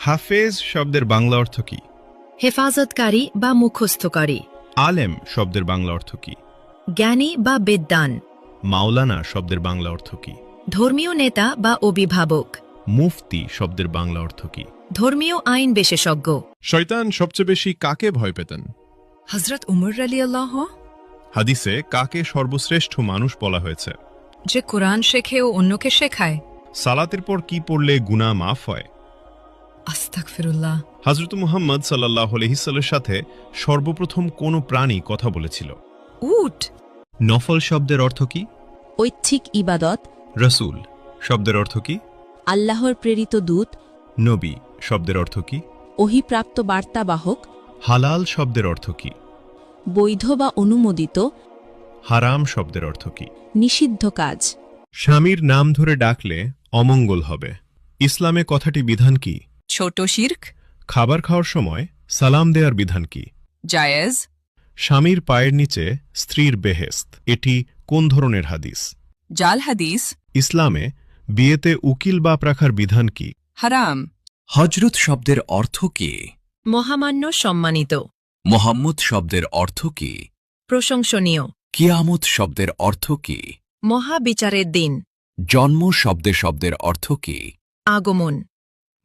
হাফেজ শব্দের বাংলা অর্থ কি? হেফাজতকারী বা মুখস্থকারী। আলেম শব্দের বাংলা অর্থ কি? জ্ঞানী বা বিদ্বান। মাওলানা শব্দের বাংলা অর্থ কি? ধর্মীয় নেতা বা অভিভাবক। মুফতি শব্দের বাংলা অর্থ কি? ধর্মীয় আইন বিশেষজ্ঞ। শয়তান সবচেয়ে বেশি কাকে ভয় পেতেন? হযরত উমর রাদিয়াল্লাহু। হাদিসে কাকে সর্বশ্রেষ্ঠ মানুষ বলা হয়েছে? যে কোরআন শেখে ও অন্যকে শেখায়। সালাতের পর কি পড়লে গুনাহ মাফ হয়? আস্তাগফিরুল্লাহ। হযরত মুহাম্মদ সাল্লাল্লাহু আলাইহি ওয়াসাল্লামের সাথে সর্বপ্রথম কোন প্রাণী কথা বলেছিল? উট। নফল শব্দের অর্থ কি? ঐচ্ছিক ইবাদত। রাসূল শব্দের অর্থ কি? আল্লাহর প্রেরিত দূত। নবী শব্দের অর্থ কি? ওহীপ্রাপ্ত বার্তাবাহক। হালাল শব্দের অর্থ কি? বৈধ বা অনুমোদিত। হারাম শব্দের অর্থ কি? নিষিদ্ধ কাজ। স্বামীর নাম ধরে ডাকলে অমঙ্গল হবে। ইসলামে কথাটি বিধান কি? ছোট শিরক। খাবার খাওয়ার সময় সালাম দেওয়ার বিধান কি? জায়েজ। স্বামীর পায়ের নিচে স্ত্রীর বেহেশত, এটি কোন ধরনের হাদিস? জাল হাদিস। ইসলামে বিয়েতে উকিল বাপ রাখার বিধান কি? হারাম। হজরত শব্দের অর্থ কি? মহামান্য, সম্মানিত। মোহাম্মদ শব্দের অর্থ কি? প্রশংসনীয়। কিয়ামত শব্দের অর্থ কি? মহাবিচারের দিন। জন্ম শব্দের অর্থ কি? আগমন।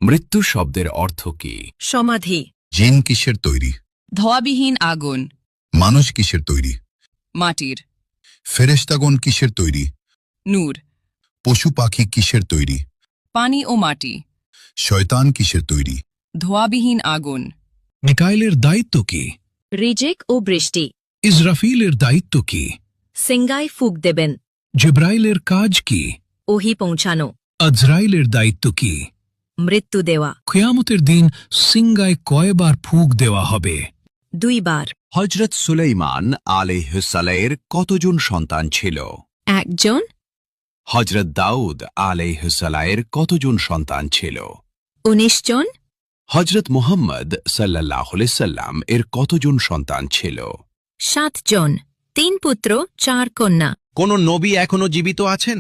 মৃত্যু শব্দের অর্থ কি? সমাধি। জিন কিসের তৈরি? ধোয়াবিহীন আগুন। মানুষ কিসের তৈরি? মাটির। ফেরেশতাগণ কিসের তৈরি? নূর। পশু পাখি কিসের তৈরি? পানি ও মাটি। শয়তান কিসের তৈরি? ধোয়াবিহীন আগুন। মিকাইলের দায়িত্ব কি? রিজিক ও বৃষ্টি। ইসরাফিলের দায়িত্ব কি? সিঙ্গায় ফুক দেবেন। জিব্রাইলের কাজ কি? ওহী পৌঁছানো। আজরাইলের দায়িত্ব কি? মৃত্যু দেওয়া। কিয়ামতের দিন সিঙ্গায় কয়বার ফুঁক দেওয়া হবে? 2 বার। হজরত সুলাইমান আলাইহিসসালামের কতজন সন্তান ছিল? 1 জন। হজরত দাউদ আলাইহিসসালামের কতজন সন্তান ছিল? 19 জন। হজরত মুহাম্মদ সাল্লাল্লাহু আলাইহি সাল্লাম এর কতজন সন্তান ছিল? 7 জন। 3 পুত্র 4 কন্যা। কোন নবী এখনো জীবিত আছেন?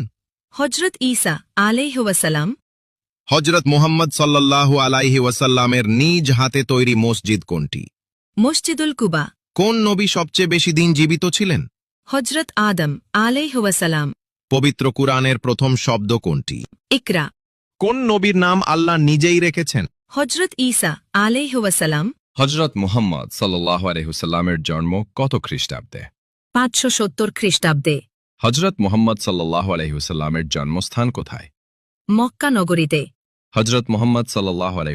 হযরত ঈসা আলাইহি ওয়াসাল্লাম। হজরত মুহাম্মদ সাল্লাল্লাহু আলাইহি ওয়াসাল্লামের নিজ হাতে তৈরি মসজিদ কোনটি? মসজিদুল কুবা। কোন নবী সবচেয়ে বেশি দিন জীবিত ছিলেন? হযরত আদম আলাইহি ওয়াসাল্লাম। পবিত্র কুরআনের প্রথম শব্দ কোনটি? ইকরা। কোন নবীর নাম আল্লাহ নিজেই রেখেছেন? হযরত ঈসা আলাইহি ওয়াসাল্লাম। হজরত মুহাম্মদ সাল্লাল্লাহু আলাইহি ওয়াসাল্লামের জন্ম কত খ্রিস্টাব্দে? 570 খ্রিস্টাব্দে। হজরত মুহাম্মদ সাল্লাল্লাহু আলাইহি ওয়াসাল্লামের জন্মস্থান কোথায়? মক্কা নগরীতে। হজরত মুহাম্মদ সাল্লাল্লাহু আলাইহি